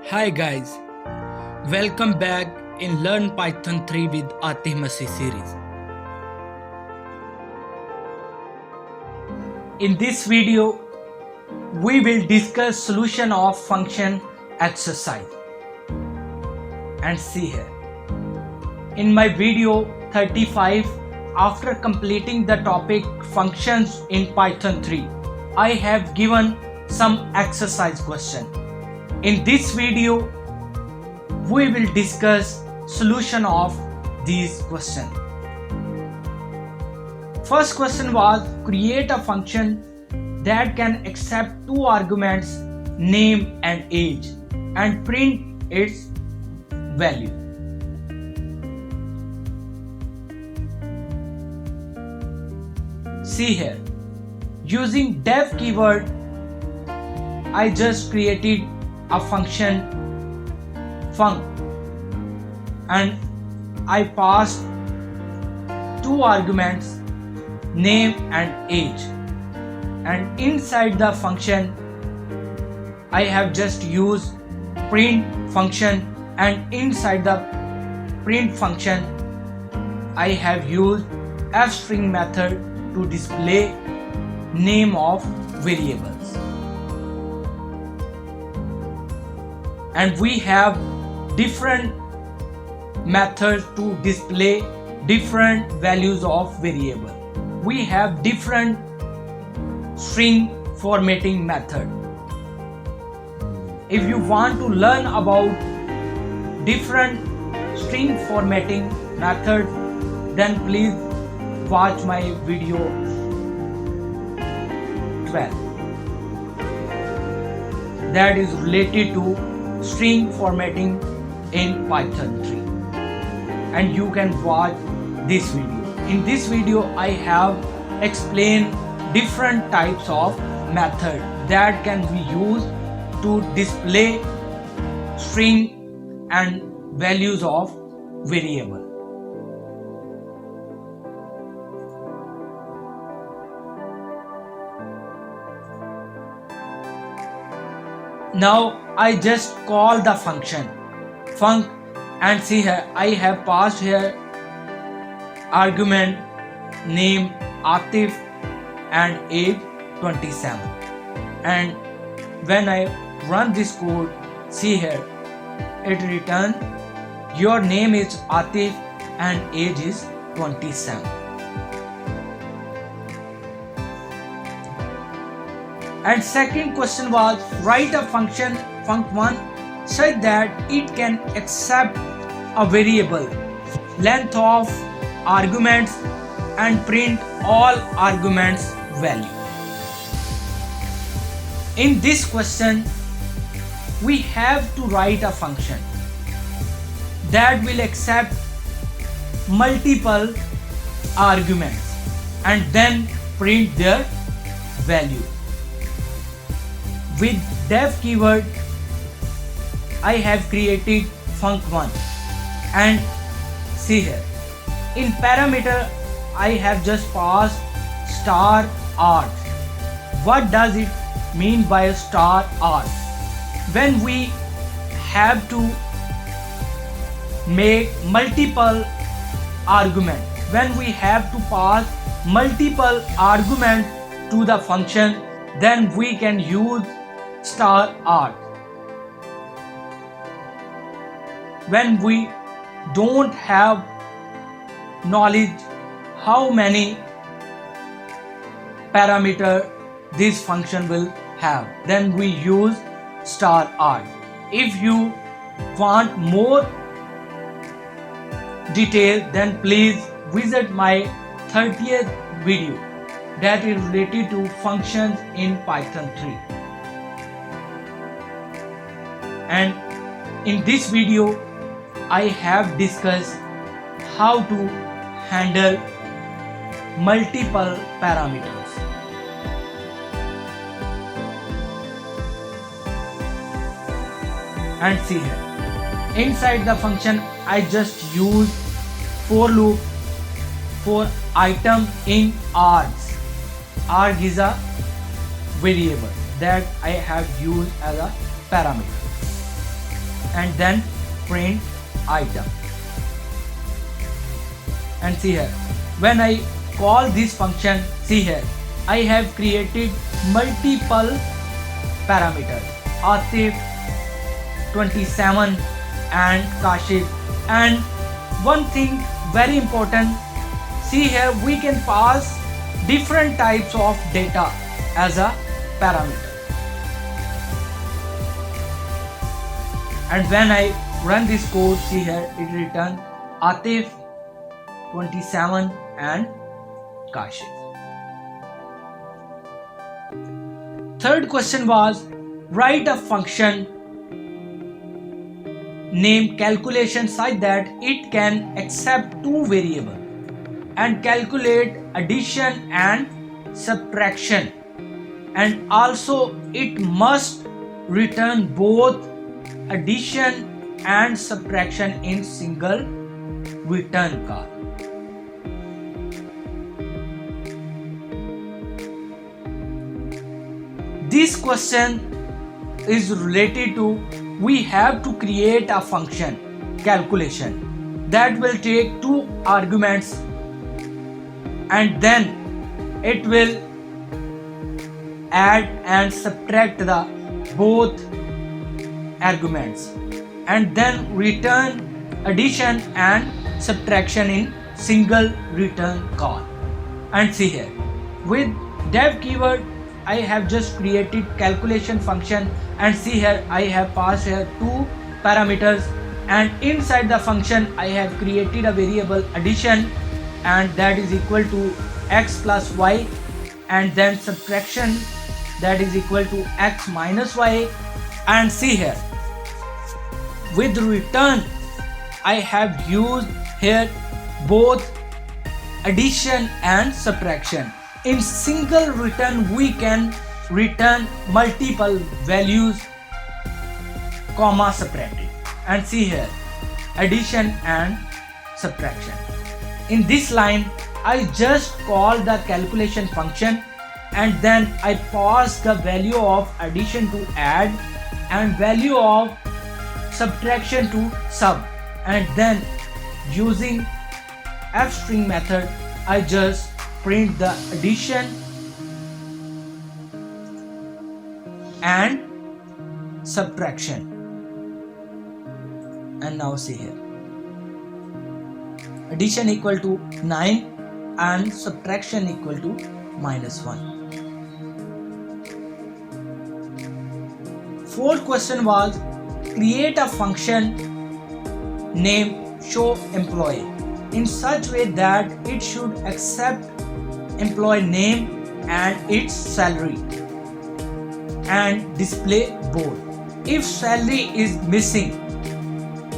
Hi guys, welcome back in Learn Python 3 with Atif Masih series. In this video, we will discuss solution of function exercise. And see here. In my video 35, after completing the topic functions in Python 3, I have given some exercise question. In this video, we will discuss solution of these questions. First question was create a function that can accept two arguments, name and age, and print its value. See here, using def keyword, I just created a function func and I passed two arguments, name and age, and inside the function I have just used print function, and inside the print function I have used fstring method to display name of variables. And we have different methods to display different values of variable. We have different string formatting method. If you want to learn about different string formatting method, then please watch my video 12 that is related to string formatting in Python 3, and you can watch this video. In this video I have explained different types of method that can be used to display string and values of variable. Now I just call the function func, and see here I have passed here argument name Atif and age 27, and when I run this code, see here it returns your name is Atif and age is 27. And second question was write a function func1 such that it can accept a variable length of arguments and print all arguments value. In this question, we have to write a function that will accept multiple arguments and then print their value. With def keyword, I have created func1, and see here in parameter I have just passed star art. What does it mean by star art? When we have to make multiple argument, when we have to pass multiple argument to the function, then we can use star art. When we don't have knowledge how many parameter this function will have, then we use star art. If you want more detail, then please visit my 30th video that is related to functions in Python 3. And in this video I have discussed how to handle multiple parameters. And see here, inside the function I just use for loop for item in args. Arg is a variable that I have used as a parameter. and then print item. And see here, when I call this function, see here, I have created multiple parameters, Atif, 27 and Kashif. And one thing very important, see here, we can pass different types of data as a parameter. And when I run this code, see here, it returns Atif, 27 and Kashif. Third question was, write a function named calculation such that it can accept two variables and calculate addition and subtraction, and also it must return both addition and subtraction in single return call. This question is related to, we have to create a function calculation that will take two arguments and then it will add and subtract the both arguments and then return addition and subtraction in single return call. And see here, with dev keyword I have just created calculation function, and see here I have passed here two parameters, and inside the function I have created a variable addition, and that is equal to x plus y, and then subtraction that is equal to x minus y. And see here, with return I have used here both addition and subtraction. In single return we can return multiple values comma separated, and see here addition and subtraction. In this line I just call the calculation function and then I pass the value of addition to add and value of subtraction to sub, and then using fstring method I just print the addition and subtraction. And now see here, addition equal to 9 and subtraction equal to -1. Fourth question was, create a function named show employee in such way that it should accept employee name and its salary and display both. If salary is missing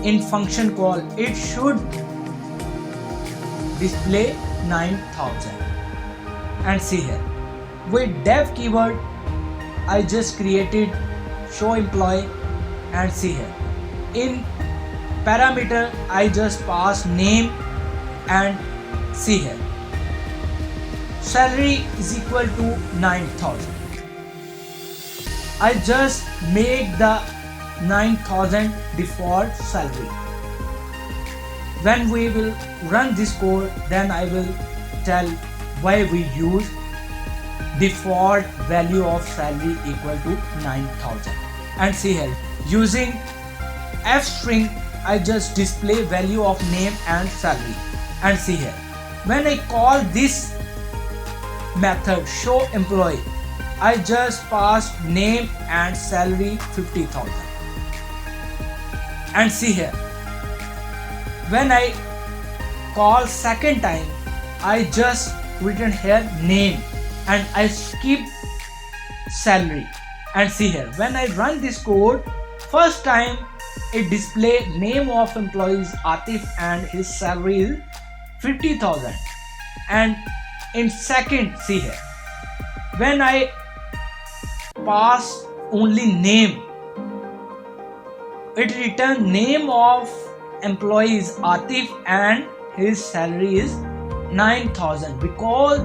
in function call, it should display 9,000. And see here, with dev keyword I just created show employee, and see here in parameter I just pass name, and see here salary is equal to 9,000. I just make the 9,000 default salary. When we will run this code, then I will tell why we use default value of salary equal to 9,000. And see here, using fstring I just display value of name and salary. And see here, when I call this method show employee, I just pass name and salary 50,000. And see here, when I call second time, I just written here name and I skip salary. And see here, when I run this code, first time it display name of employees Atif and his salary is 50,000. And in second, see here, when I pass only name, it return name of employees Atif and his salary is 9,000 because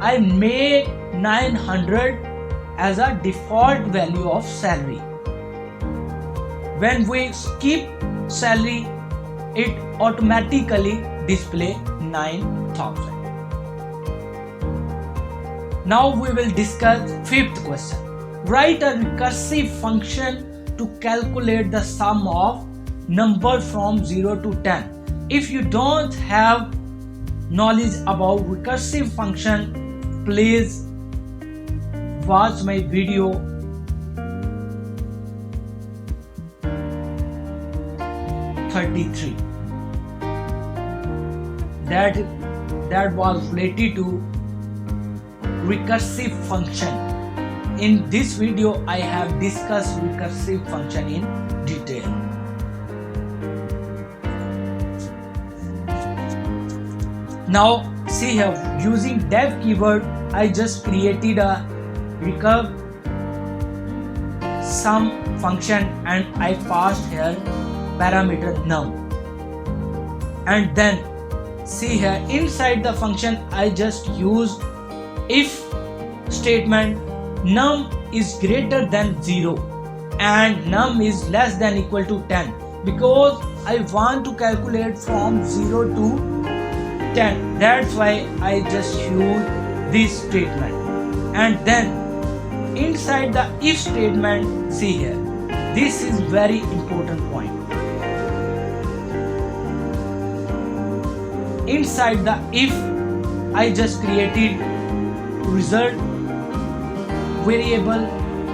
I made 900 as a default value of salary. When we skip salary, it automatically display 9,000. Now we will discuss fifth question. Write a recursive function to calculate the sum of numbers from 0 to 10. If you don't have knowledge about recursive function, please watch my video (33). That was related to recursive function. In this video, I have discussed recursive function in detail. Now see here, using dev keyword, I just created a recurve sum function and I passed here parameter num. And then see here, inside the function I just used if statement. Num is greater than 0 and num is less than equal to 10, because I want to calculate from 0 to 10. That's why I just use this statement. And then inside the if statement, see here, this is very important point. Inside the if, I just created result variable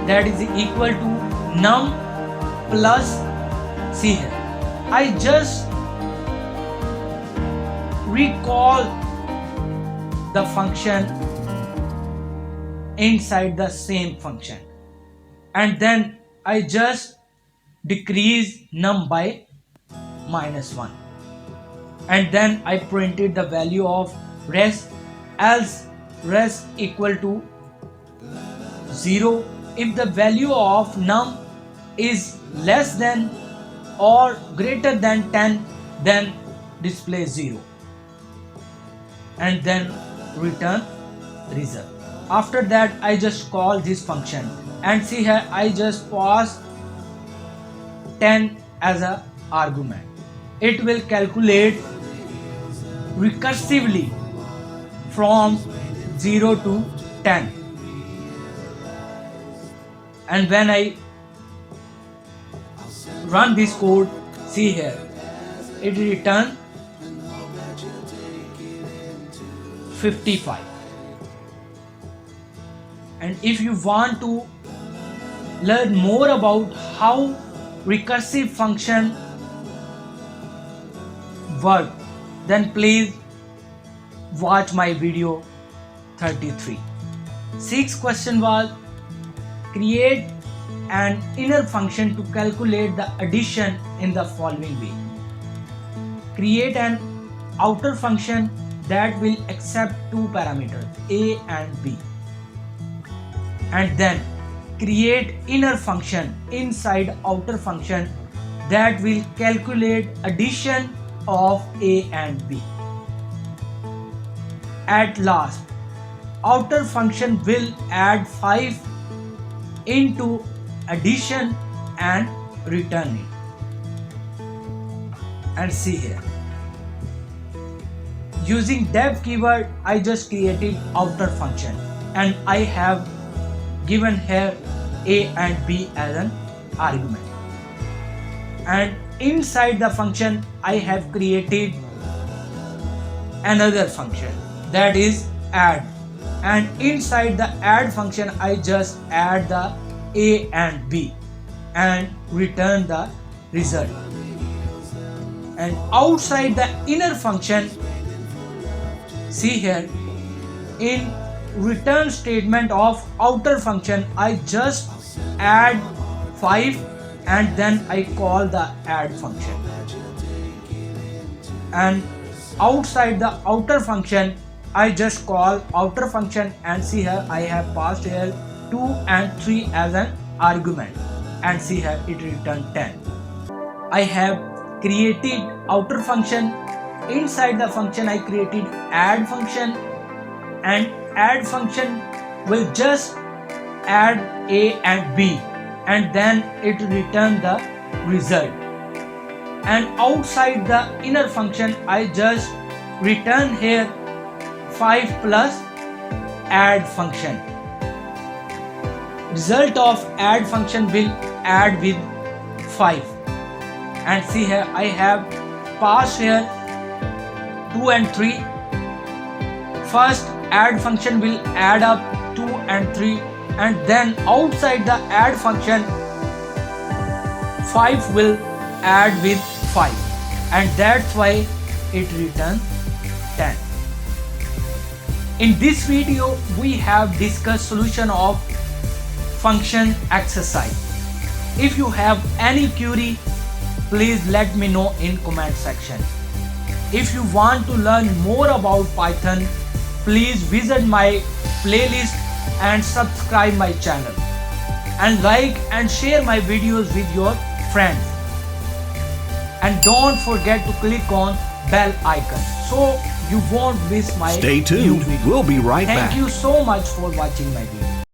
that is equal to num plus, see here, I just recall the function inside the same function, and then I just decrease num by -1, and then I printed the value of res, else res equal to 0. If the value of num is less than or greater than 10, then display 0 and then return result. After that, I just call this function and see here, I just pass 10 as an argument. It will calculate recursively from 0 to 10. And when I run this code, see here, it returns 55. And if you want to learn more about how recursive function work, then please watch my video 33. Sixth question was, create an inner function to calculate the addition in the following way. Create an outer function that will accept two parameters, a and b, and then create inner function inside outer function that will calculate addition of a and b. At last, outer function will add 5 into addition and return it. And see here, using dev keyword, I just created outer function and I have given here a and b as an argument. And inside the function, I have created another function, that is add. And inside the add function, I just add the a and b and return the result. And outside the inner function, see here, in return statement of outer function, I just add 5 and then I call the add function. And outside the outer function, I just call outer function and see here, I have passed here 2 and 3 as an argument, and see here it returned 10. I have created outer function. Inside the function, I created add function, and add function will just add a and b and then it return the result, and outside the inner function I just return here 5 plus add function. Result of add function will add with 5, and see here I have passed here 2 and 3. First add function will add up 2 and 3, and then outside the add function 5 will add with 5, and that's why it returns 10. In this video we have discussed solution of function exercise. If you have any query, please let me know in comment section. If you want to learn more about Python, please visit my playlist and subscribe my channel, and like and share my videos with your friends, and don't forget to click on bell icon so you won't miss my Stay tuned. new video. We'll be right back. Thank you so much for watching my video.